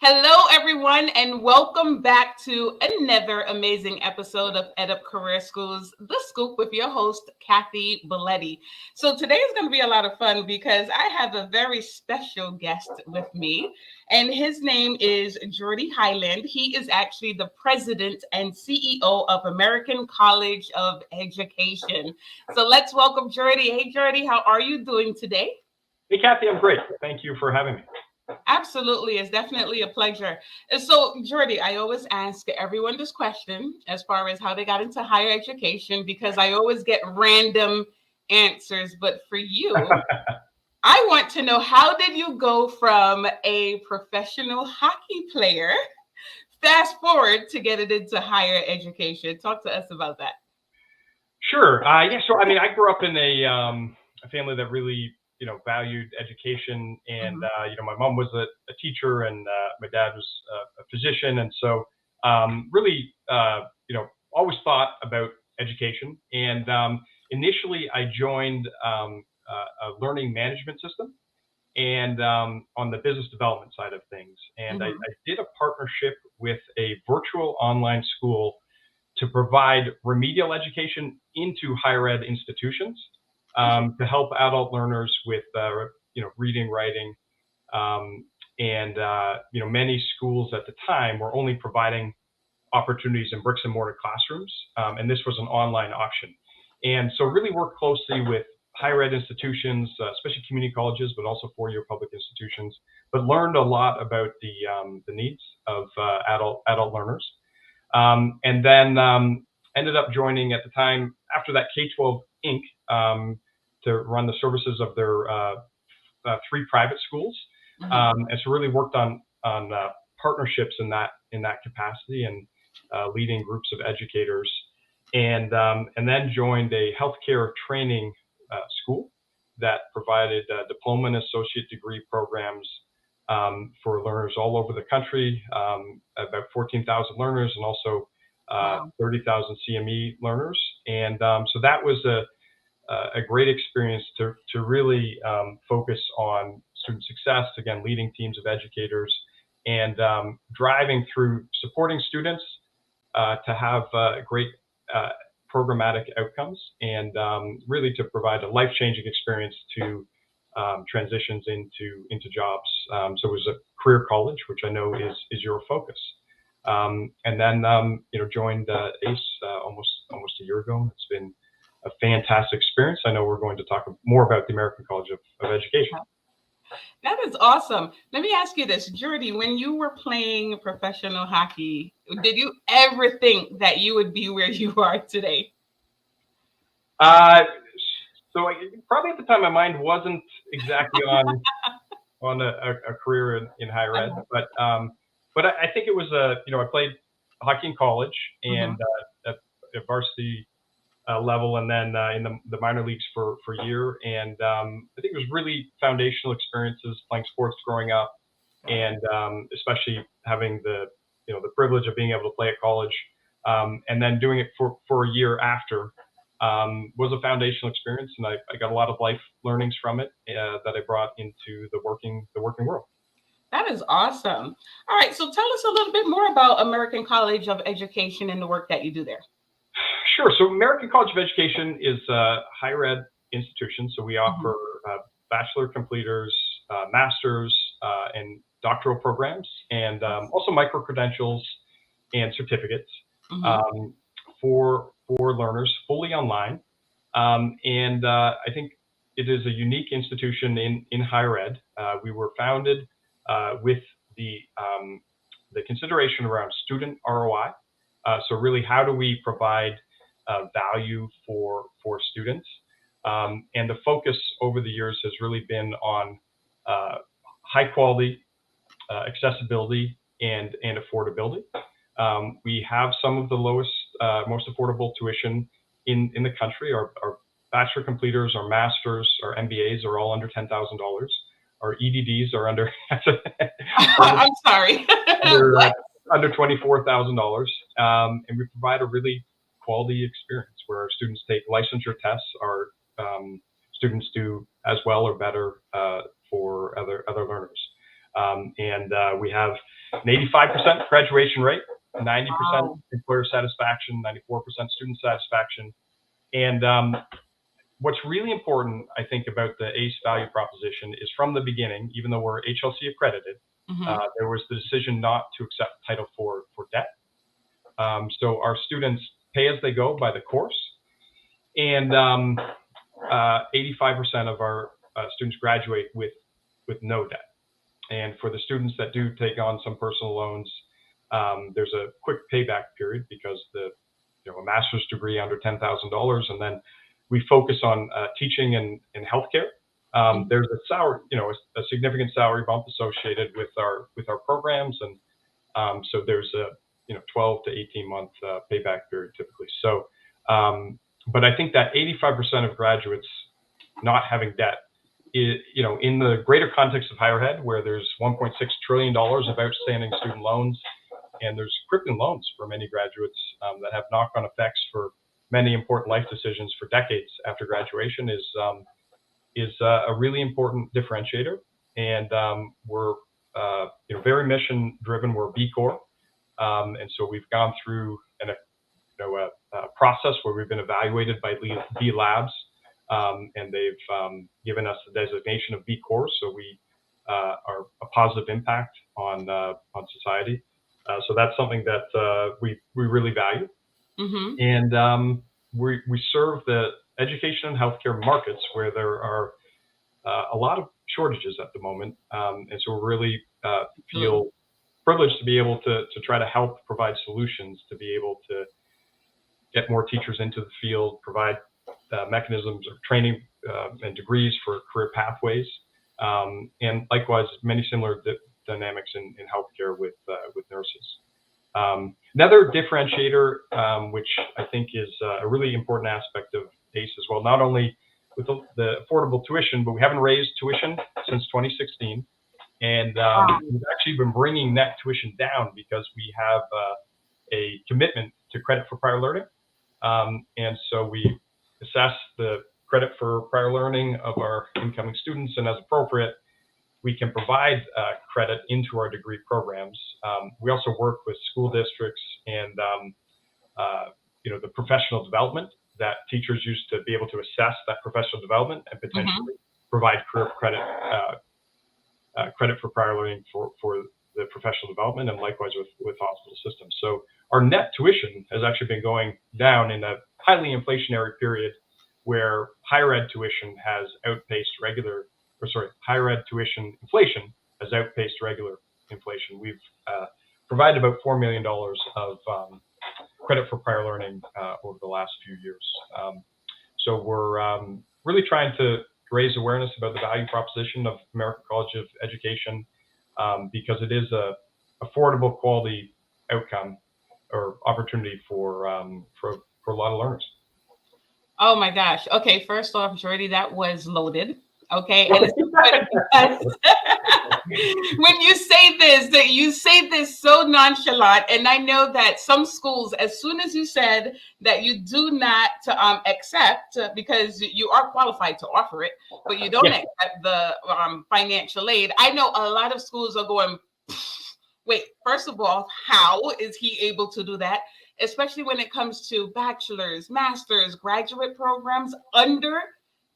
Hello, everyone, and welcome back to another amazing episode of EdUp Career School's The Scoop with your host, Kathy Belletti. So today is going to be a lot of fun because I have a very special guest with me, and his name is Geordie Hyland. He is actually the president and CEO of American College of Education. So let's welcome Geordie. Hey, Geordie, how are you doing today? Hey, Kathy, I'm great. Thank you for having me. Absolutely. It's definitely a pleasure. And so, Geordie, I always ask everyone this question as far as how they got into higher education because I always get random answers. But for you, I want to know, how did you go from a professional hockey player fast forward to get it into higher education? Talk to us about that. Sure. Yeah. So, I grew up in a family that really, valued education, and my mom was a teacher, and my dad was a physician, and so really, always thought about education. And initially, I joined a learning management system, and on the business development side of things, and I did a partnership with a virtual online school to provide remedial education into higher ed institutions, to help adult learners with reading, writing, and many schools at the time were only providing opportunities in bricks and mortar classrooms, and this was an online option. And so really worked closely with higher ed institutions, especially community colleges, but also four-year public institutions, but learned a lot about the needs of adult learners. And then ended up joining at the time after that K-12 Inc. To run the services of their three private schools, and so really worked on partnerships in that capacity, and leading groups of educators, and then joined a healthcare training school that provided diploma and associate degree programs for learners all over the country, about 14,000 learners, and also 30,000 CME learners. And so that was a great experience to really focus on student success, again, leading teams of educators, and driving through supporting students to have great programmatic outcomes, and really to provide a life-changing experience to transitions into jobs. So it was a career college, which I know is your focus. And then joined ACE almost a year ago. It's been a fantastic experience. I know we're going to talk more about the American College of Education. That is awesome. Let me ask you this, Geordie, when you were playing professional hockey, did you ever think that you would be where you are today? So probably at the time, my mind wasn't exactly on a career in higher ed, but I think it was I played hockey in college, and at varsity level, and then in the minor leagues for a year, and I think it was really foundational experiences playing sports growing up, and especially having the privilege of being able to play at college, and then doing it for a year after. Was a foundational experience, and I got a lot of life learnings from it that I brought into the working world. That is awesome. All right, so tell us a little bit more about American College of Education and the work that you do there. Sure. So American College of Education is a higher ed institution. So we offer bachelor completers, masters, and doctoral programs, and also micro credentials and certificates for learners, fully online. And I think it is a unique institution in higher ed. We were founded with the consideration around student ROI. So really, how do we provide value for students? And the focus over the years has really been on high quality, accessibility, and affordability. We have some of the lowest, most affordable tuition in the country. Our bachelor completers, our masters, our MBAs are all under $10,000. Our EDDs are under I'm sorry. under $24,000, and we provide a really quality experience where our students take licensure tests. Our students do as well or better for other learners, and we have an 85% graduation rate, 90% Wow. employer satisfaction, 94% student satisfaction. And what's really important, I think, about the ACE value proposition is from the beginning, even though we're HLC accredited, there was the decision not to accept Title IV for debt. So our students pay as they go by the course, and 85% of our students graduate with no debt. And for the students that do take on some personal loans, there's a quick payback period because a master's degree under $10,000, and then we focus on teaching and healthcare. There's a significant salary bump associated with our programs, and so there's a 12 to 18 month payback period typically. So, but I think that 85% of graduates not having debt is, in the greater context of higher ed, where there's $1.6 trillion of outstanding student loans, and there's crippling loans for many graduates that have knock-on effects for many important life decisions for decades after graduation, is a really important differentiator. And we're very mission driven. We're B Corp, and so we've gone through a process where we've been evaluated by B Labs, and they've given us the designation of B Corp. So we are a positive impact on society. So that's something that we really value. And we serve the education and healthcare markets where there are a lot of shortages at the moment. And so we really feel privileged to be able to try to help provide solutions to be able to get more teachers into the field, provide mechanisms of training and degrees for career pathways, and likewise many similar dynamics in healthcare with nurses. Another differentiator, which I think is a really important aspect of ACE as well, not only with the affordable tuition, but we haven't raised tuition since 2016. And we've actually been bringing net tuition down because we have a commitment to credit for prior learning. And so we assess the credit for prior learning of our incoming students, and as appropriate, we can provide credit into our degree programs. We also work with school districts and the professional development that teachers use to be able to assess that professional development and potentially provide career credit for prior learning for the professional development, and likewise with hospital systems. So our net tuition has actually been going down in a highly inflationary period where higher ed tuition has outpaced higher ed tuition inflation has outpaced regular inflation. We've provided about $4 million of credit for prior learning over the last few years. So we're really trying to raise awareness about the value proposition of American College of Education, because it is a affordable quality outcome or opportunity for a lot of learners. Oh my gosh. Okay, first off, Geordie, that was loaded. Okay, and it's because when you say this so nonchalant, and I know that some schools, as soon as you said that you do not accept, because you are qualified to offer it, but you don't accept the financial aid. I know a lot of schools are going, wait, first of all, how is he able to do that? Especially when it comes to bachelor's, master's, graduate programs under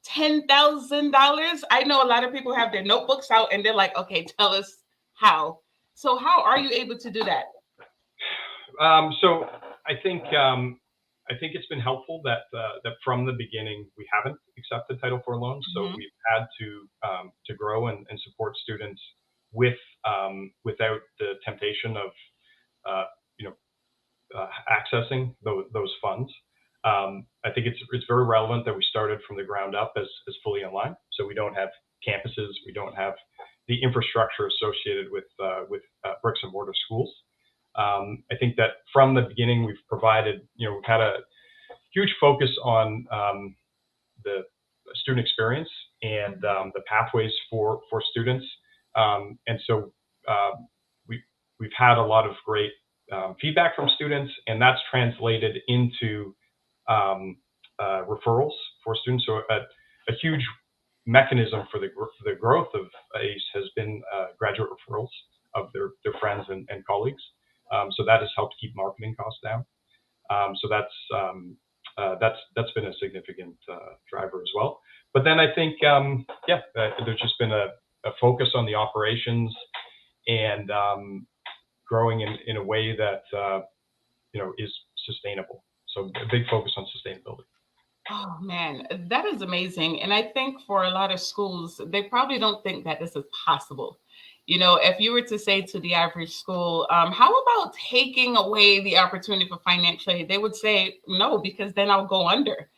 $10,000. I know a lot of people have their notebooks out and they're like, okay, tell us how. So how are you able to do that? So I think it's been helpful that from the beginning we haven't accepted Title IV loans. So we've had to grow and support students without the temptation of accessing those funds. I think it's very relevant that we started from the ground up as fully online. So we don't have campuses, we don't have the infrastructure associated with bricks and mortar schools. I think that from the beginning we've provided, we've had a huge focus on the student experience and the pathways for students, and so we've had a lot of great feedback from students, and that's translated into referrals for students. So a huge mechanism for the growth of ACE has been graduate referrals their friends and colleagues. So that has helped keep marketing costs down. So that's been a significant driver as well. But then I think there's just been a focus on the operations and growing in a way that is sustainable. So a big focus on sustainability. Oh man, that is amazing. And I think for a lot of schools, they probably don't think that this is possible. If you were to say to the average school, how about taking away the opportunity for financial aid? They would say no, because then I'll go under.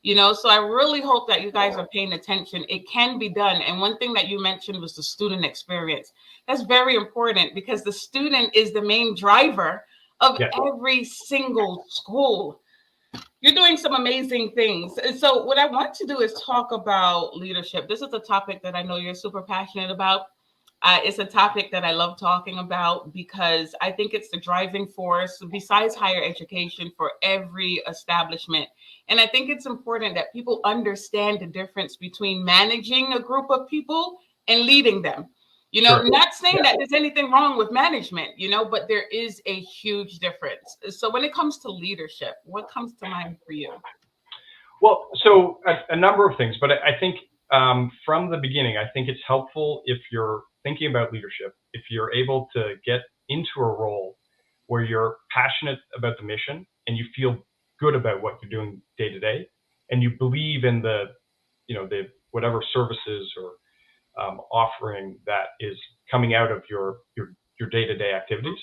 So I really hope that you guys are paying attention. It can be done. And one thing that you mentioned was the student experience. That's very important because the student is the main driver of every single school. You're doing some amazing things. And so what I want to do is talk about leadership. This is a topic that I know you're super passionate about. It's a topic that I love talking about because I think it's the driving force besides higher education for every establishment. And I think it's important that people understand the difference between managing a group of people and leading them. Sure. Not saying that there's anything wrong with management, but there is a huge difference. So when it comes to leadership, what comes to mind for you? Well, so a number of things, but I think from the beginning, I think it's helpful if you're thinking about leadership, if you're able to get into a role where you're passionate about the mission and you feel good about what you're doing day to day, and you believe in the whatever services or offering that is coming out of your day-to-day activities.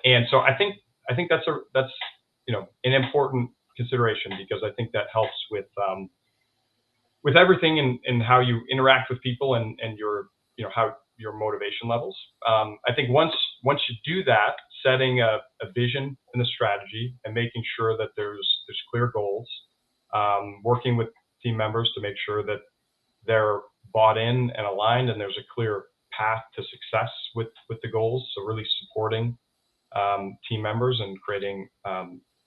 And so I think that's an important consideration, because I think that helps with everything and how you interact with people and your how your motivation levels. I think once you do that, setting a vision and a strategy and making sure that there's clear goals, working with team members to make sure that they're bought in and aligned and there's a clear path to success with the goals. So really supporting team members and creating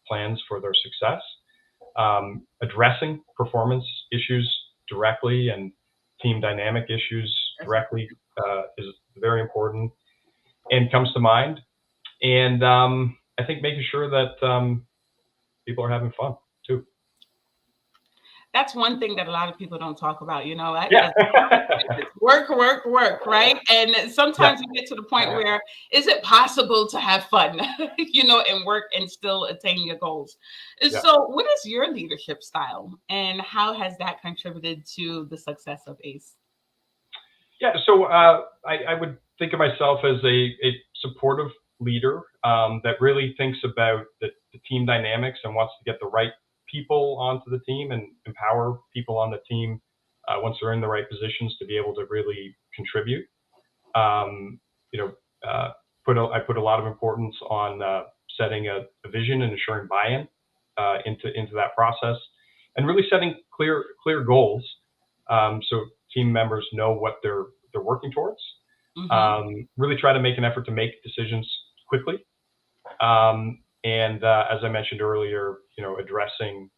plans for their success. Addressing performance issues directly and team dynamic issues directly is very important and comes to mind. And I think making sure that people are having fun too. That's one thing that a lot of people don't talk about, Yeah. work, right? And sometimes you get to the point where, is it possible to have fun, and work and still attain your goals? Yeah. So what is your leadership style and how has that contributed to the success of ACE? Yeah, so I would think of myself as a supportive leader that really thinks about the team dynamics and wants to get the right people onto the team and empower people on the team once they're in the right positions to be able to really contribute. I put a lot of importance on setting a vision and ensuring buy-in into that process, and really setting clear goals so team members know what they're working towards. Mm-hmm. Really try to make an effort to make decisions quickly. And as I mentioned earlier, addressing,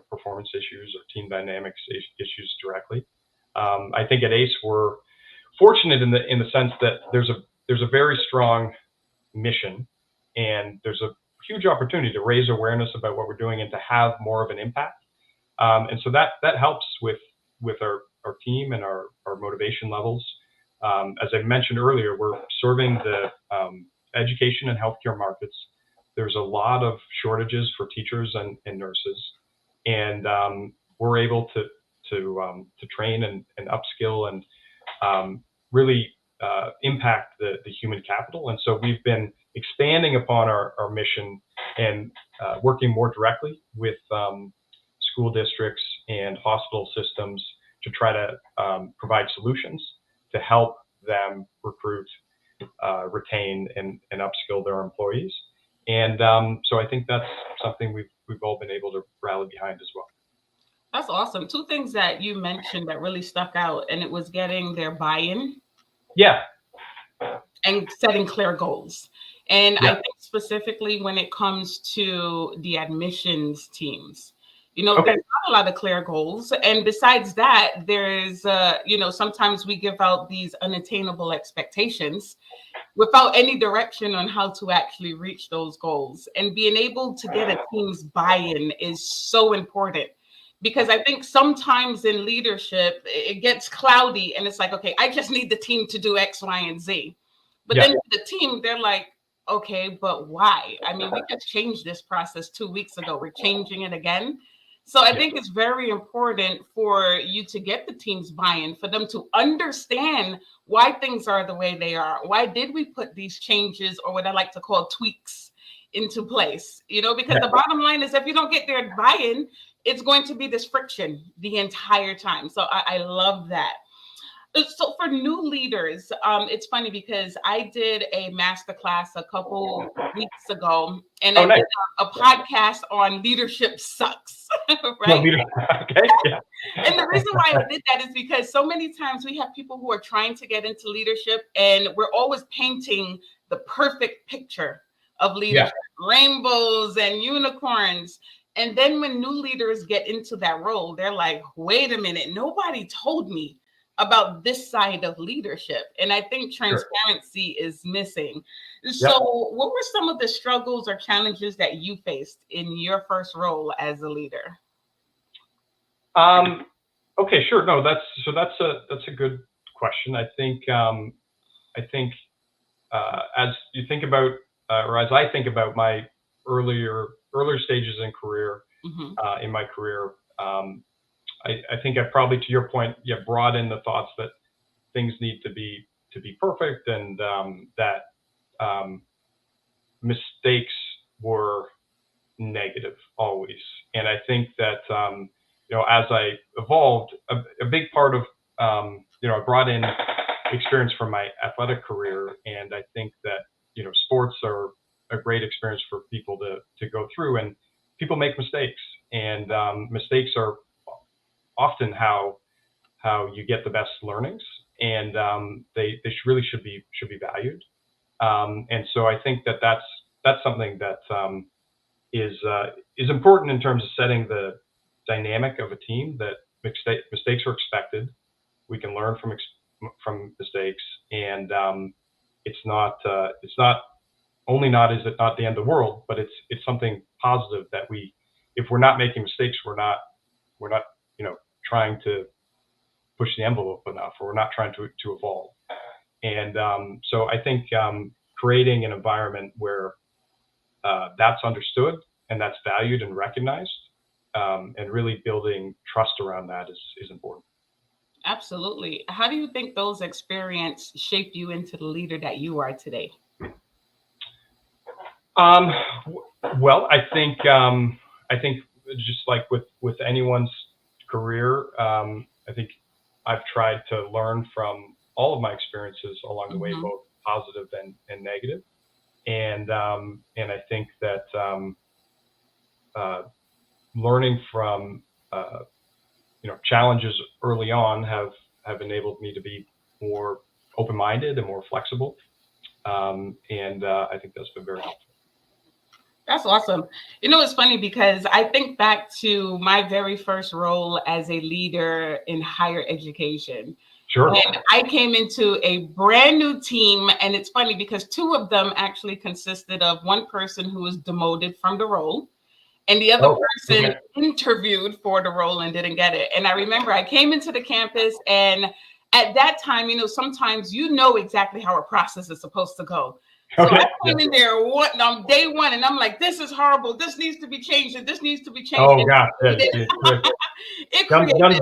performance issues or team dynamics issues directly. I think at ACE we're fortunate in the sense that there's a very strong mission, and there's a huge opportunity to raise awareness about what we're doing and to have more of an impact. And so that helps with our team and our motivation levels. As I mentioned earlier, we're serving the education and healthcare markets. There's a lot of shortages for teachers and nurses, and we're able to train and upskill and really impact the human capital. And so we've been expanding upon our mission and working more directly with school districts and hospital systems to try to provide solutions to help them recruit, retain, and upskill their employees. And so I think that's something we've all been able to rally behind as well. That's awesome. Two things that you mentioned that really stuck out, and it was getting their buy-in. Yeah. And setting clear goals. And I think specifically when it comes to the admissions teams, Okay. There's not a lot of clear goals. And besides that, there's, sometimes we give out these unattainable expectations without any direction on how to actually reach those goals. And being able to get a team's buy-in is so important, because I think sometimes in leadership it gets cloudy and it's like, okay, I just need the team to do X, Y, and Z. But then the team, they're like, okay, but why? I mean, we just changed this process 2 weeks ago. We're changing it again. So I think it's very important for you to get the team's buy-in, for them to understand why things are the way they are. Why did we put these changes, or what I like to call tweaks, into place? Because the bottom line is, if you don't get their buy-in, it's going to be this friction the entire time. So I love that. So for new leaders, it's funny because I did a masterclass a couple weeks ago, and I did a podcast on leadership sucks, right? Okay. Yeah. And the reason why I did that is because so many times we have people who are trying to get into leadership, and we're always painting the perfect picture of leadership, rainbows and unicorns. And then when new leaders get into that role, they're like, wait a minute, nobody told me about this side of leadership. And I think transparency is missing. So what were some of the struggles or challenges that you faced in your first role as a leader? Okay, sure. No, that's a good question. I think as you think about, or as I think about my earlier stages in career, in my career, I think I probably, to your point, brought in the thoughts that things need to be perfect, and that mistakes were negative always. And I think that as I evolved, a big part of I brought in experience from my athletic career, and I think that sports are a great experience for people to go through, and people make mistakes, and mistakes are often how you get the best learnings, and they really should be valued. And so I think that that's something that is important in terms of setting the dynamic of a team, that mistakes are expected. We can learn from mistakes, and it's not only is it not the end of the world, but it's something positive that if we're not making mistakes, we're not trying to push the envelope enough, or we're not trying to evolve. And so I think creating an environment where that's understood and that's valued and recognized, and really building trust around that is important. Absolutely. How do you think those experiences shaped you into the leader that you are today? Well, I think just like with anyone's career, I think I've tried to learn from all of my experiences along the way, both positive and negative. And I think that learning from challenges early on have enabled me to be more open-minded and more flexible. And I think that's been very helpful. That's awesome. It's funny because I think back to my very first role as a leader in higher education. Sure. And I came into a brand new team, and it's funny because two of them actually consisted of one person who was demoted from the role, and the other person interviewed for the role and didn't get it. And I remember I came into the campus, and at that time, sometimes exactly how a process is supposed to go. So I came in there on day one, and I'm like, this is horrible. This needs to be changed, and this needs to be changed. Oh, gosh. It guns blazing.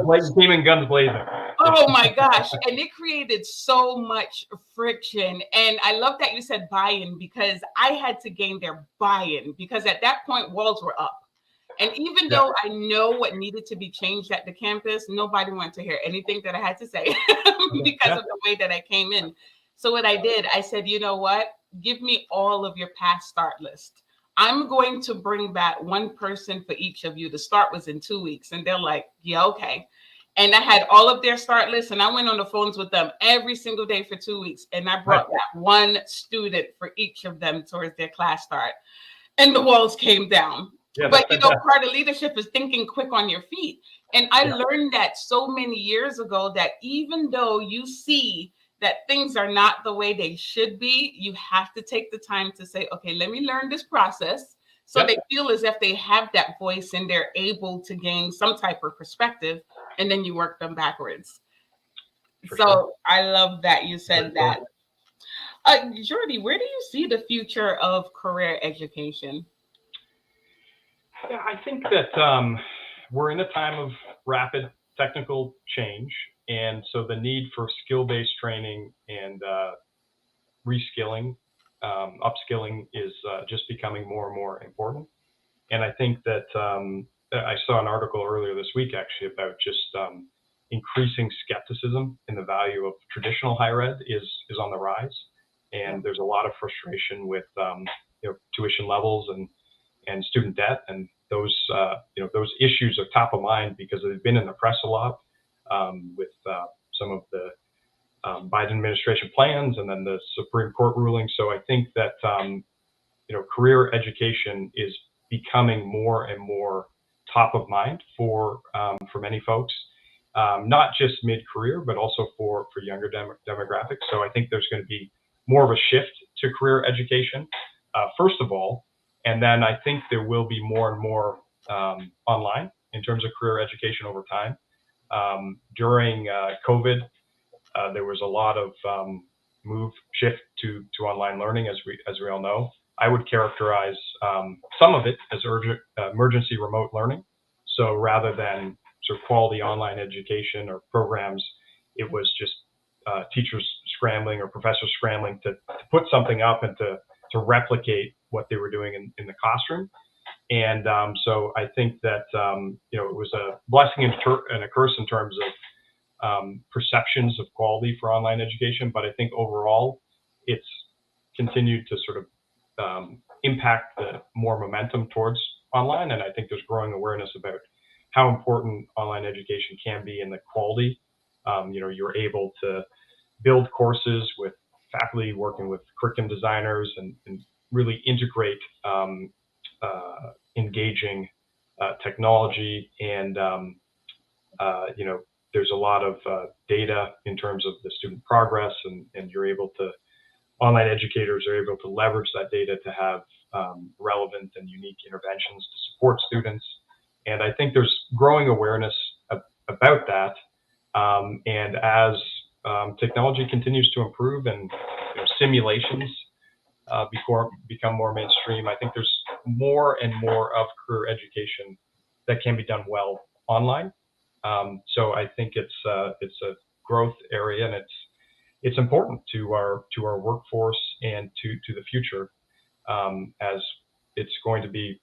Oh, my gosh. And it created so much friction. And I love that you said buy-in, because I had to gain their buy-in, because at that point, walls were up. And even though I know what needed to be changed at the campus, nobody wanted to hear anything that I had to say because of the way that I came in. So what I did, I said, you know what? Give me all of your past start list. I'm going to bring back one person for each of you. The start was in 2 weeks. And they're like, yeah, okay. And I had all of their start lists, and I went on the phones with them every single day for 2 weeks. And I brought back one student for each of them towards their class start. And the walls came down. Yeah, But that's fantastic. part of leadership is thinking quick on your feet. And I learned that so many years ago, that even though you see that things are not the way they should be, you have to take the time to say, okay, let me learn this process. So they feel as if they have that voice and they're able to gain some type of perspective, and then you work them backwards. For So sure. I love that you said that. Geordie, where do you see the future of career education? Yeah, I think that we're in a time of rapid technical change, and so the need for skill-based training and reskilling, upskilling is just becoming more and more important. And I think that I saw an article earlier this week actually about just increasing skepticism in the value of traditional higher ed is on the rise, and there's a lot of frustration with tuition levels and student debt, and those those issues are top of mind because they've been in the press a lot with some of the Biden administration plans and then the Supreme Court ruling. So I think that career education is becoming more and more top of mind for many folks, not just mid-career, but also for younger demographics. So I think there's going to be more of a shift to career education, first of all, and then I think there will be more and more online in terms of career education over time. During COVID, there was a lot of shift to online learning, as we all know. I would characterize some of it as emergency remote learning. So rather than sort of quality online education or programs, it was just teachers scrambling or professors scrambling to put something up and to replicate what they were doing in the classroom. And so I think that it was a blessing and a curse in terms of perceptions of quality for online education, but I think overall it's continued to sort of impact the more momentum towards online, and I think there's growing awareness about how important online education can be and the quality. You're able to build courses with faculty working with curriculum designers and really integrate engaging technology and there's a lot of data in terms of the student progress, and online educators are able to leverage that data to have relevant and unique interventions to support students. And I think there's growing awareness about that. And as technology continues to improve and simulations become more mainstream, I think there's more and more of career education that can be done well online. So I think it's a growth area, and it's important to our workforce and to the future, as it's going to be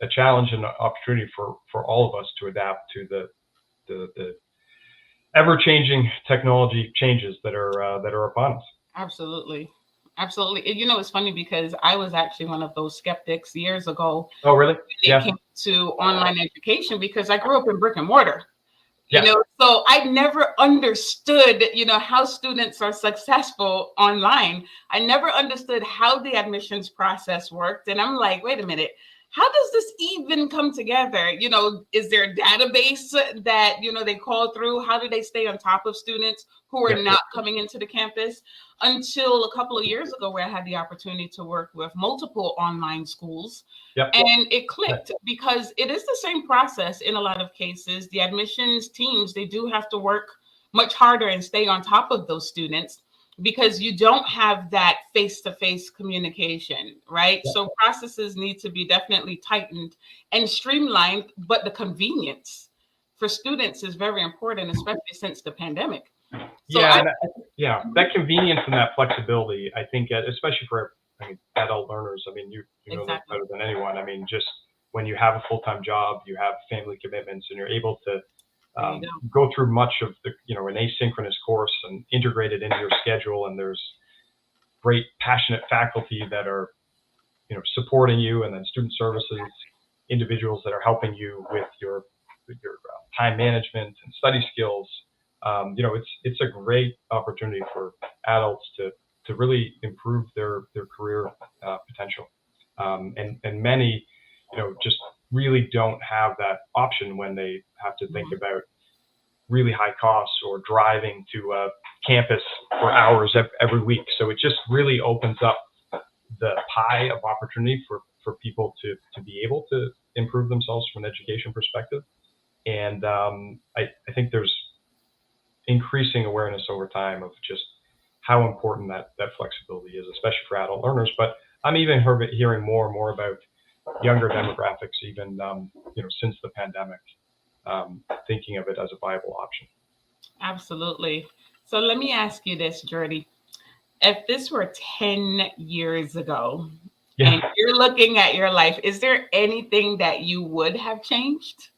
a challenge and an opportunity for all of us to adapt to the ever-changing technology changes that are upon us. Absolutely. Absolutely. It's funny because I was actually one of those skeptics years ago. Oh, really? When it came to online education, because I grew up in brick and mortar. Yeah. So I never understood, how students are successful online. I never understood how the admissions process worked. And I'm like, wait a minute, how does this even come together? Is there a database that, they call through? How do they stay on top of students who are not coming into the campus? Until a couple of years ago, where I had the opportunity to work with multiple online schools. And it clicked because it is the same process in a lot of cases. The admissions teams, they do have to work much harder and stay on top of those students because you don't have that face-to-face communication, right? So processes need to be definitely tightened and streamlined, but the convenience for students is very important, especially since the pandemic. So that convenience and that flexibility, I think, especially for adult learners. I mean, you know this better than anyone. I mean, just when you have a full-time job, you have family commitments, and you're able to go through much of an asynchronous course and integrate it into your schedule. And there's great, passionate faculty that are, supporting you, and then student services individuals that are helping you with your time management and study skills. It's a great opportunity for adults to really improve their career potential. And many, just really don't have that option when they have to think about really high costs or driving to a campus for hours every week. So it just really opens up the pie of opportunity for people to be able to improve themselves from an education perspective. And I think there's increasing awareness over time of just how important that flexibility is, especially for adult learners. But I'm even hearing more and more about younger demographics, even since the pandemic, thinking of it as a viable option. Absolutely. So let me ask you this, Geordie. If this were 10 years ago, and you're looking at your life, is there anything that you would have changed?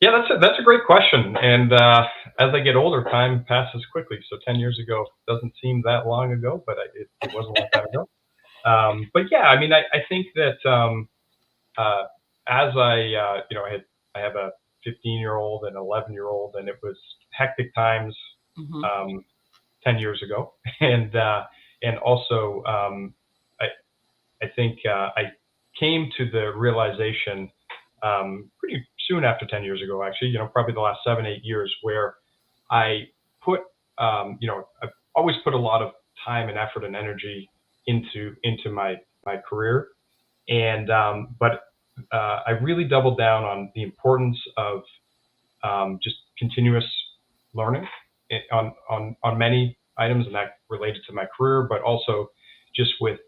Yeah, that's a great question. And as I get older, time passes quickly. So 10 years ago doesn't seem that long ago, but it wasn't like that ago. But yeah, I mean, I think that as I have a 15-year-old and 11-year-old, and it was hectic times 10 years ago. And also, I think I came to the realization pretty soon after 10 years ago, actually, probably the last 7-8 years, where I put, I've always put a lot of time and effort and energy into my career. And, but I really doubled down on the importance of just continuous learning on many items, and that related to my career, but also just with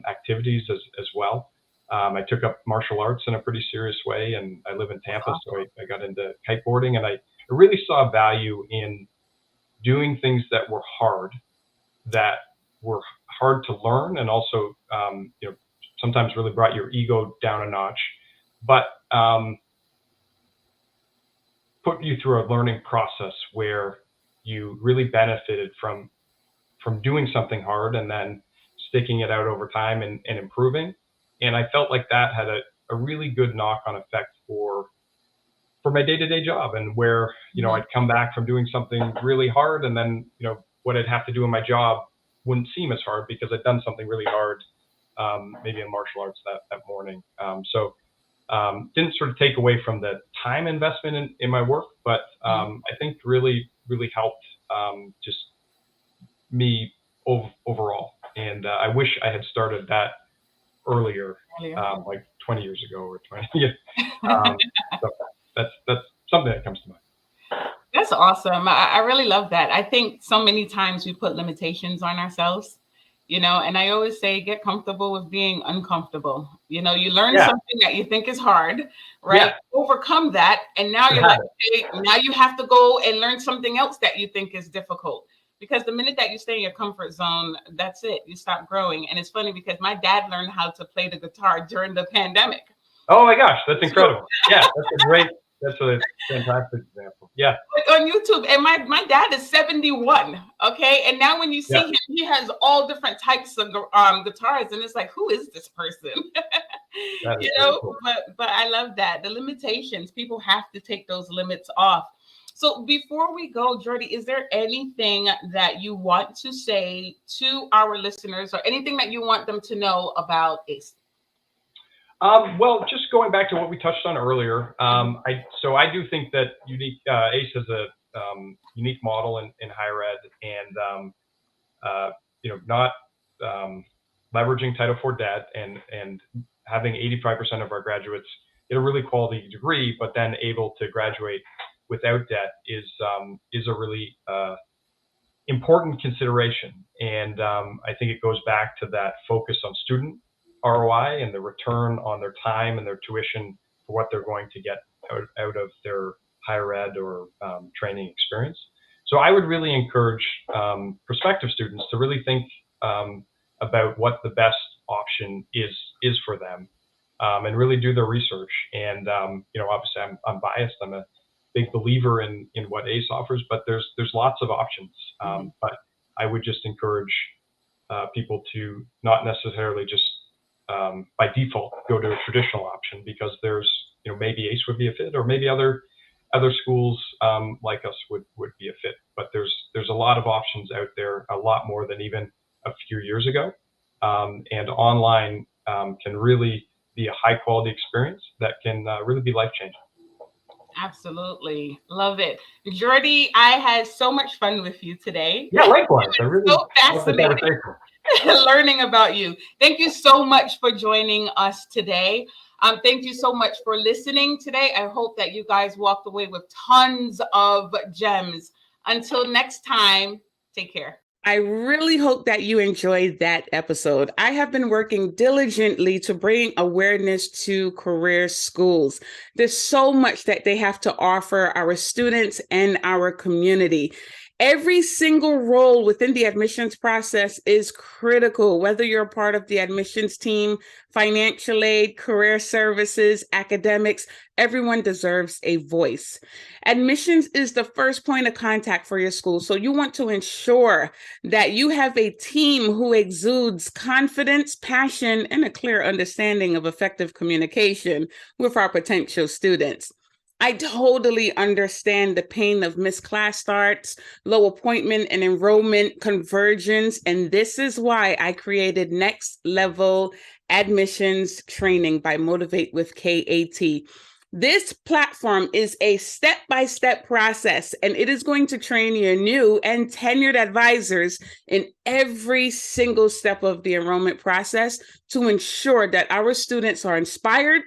activities as well. I took up martial arts in a pretty serious way, and I live in Tampa, so I got into kiteboarding, and I really saw value in doing things that were hard to learn, and also sometimes really brought your ego down a notch, but put you through a learning process where you really benefited from doing something hard and then sticking it out over time and improving. And I felt like that had a really good knock-on effect for my day-to-day job, and where I'd come back from doing something really hard, and then what I'd have to do in my job wouldn't seem as hard because I'd done something really hard, maybe in martial arts that morning. So didn't sort of take away from the time investment in my work, but I think really helped just me overall. And I wish I had started that earlier, like 20 years ago or 20. So that's something that comes to mind. That's awesome. I really love that. I think so many times we put limitations on ourselves, and I always say, get comfortable with being uncomfortable. You learn something that you think is hard, right? Overcome that. And now you're like, okay, now you have to go and learn something else that you think is difficult. Because the minute that you stay in your comfort zone, that's it. You stop growing. And it's funny because my dad learned how to play the guitar during the pandemic. Oh my gosh, that's incredible. That's a fantastic example. Yeah. Like on YouTube. And my dad is 71. Okay. And now when you see him, he has all different types of guitars. And it's like, who is this person? Cool. But I love that. The limitations, people have to take those limits off. So before we go, Geordie, is there anything that you want to say to our listeners, or anything that you want them to know about ACE? Well, just going back to what we touched on earlier, I do think that ACE is a unique model in higher ed, and not leveraging Title IV debt and having 85% of our graduates get a really quality degree, but then able to graduate without debt is a really important consideration. And I think it goes back to that focus on student ROI and the return on their time and their tuition for what they're going to get out of their higher ed or training experience. So I would really encourage prospective students to really think about what the best option is for them, and really do their research. And obviously I'm biased. I'm a big believer in what ACE offers, but there's lots of options. But I would just encourage people to not necessarily just by default go to a traditional option, because there's maybe ACE would be a fit, or maybe other schools like us would be a fit. But there's a lot of options out there, a lot more than even a few years ago, and online can really be a high quality experience that can really be life changing. Absolutely. Love it. Geordie, I had so much fun with you today. Yeah, likewise. I really So love the fascinating conversation. learning about you. Thank you so much for joining us today. Thank you so much for listening today. I hope that you guys walked away with tons of gems. Until next time, take care. I really hope that you enjoyed that episode. I have been working diligently to bring awareness to career schools. There's so much that they have to offer our students and our community. Every single role within the admissions process is critical, whether you're a part of the admissions team, financial aid, career services, academics, everyone deserves a voice. Admissions is the first point of contact for your school, so you want to ensure that you have a team who exudes confidence, passion, and a clear understanding of effective communication with our potential students. I totally understand the pain of missed class starts, low appointment and enrollment conversions, and this is why I created Next Level Admissions Training by Motivate with K.A.T. This platform is a step-by-step process, and it is going to train your new and tenured advisors in every single step of the enrollment process to ensure that our students are inspired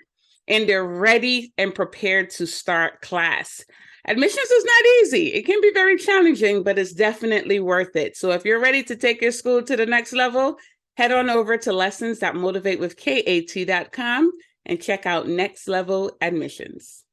and they're ready and prepared to start class. Admissions is not easy. It can be very challenging, but it's definitely worth it. So if you're ready to take your school to the next level, head on over to lessons.motivatewithkat.com and check out Next Level Admissions.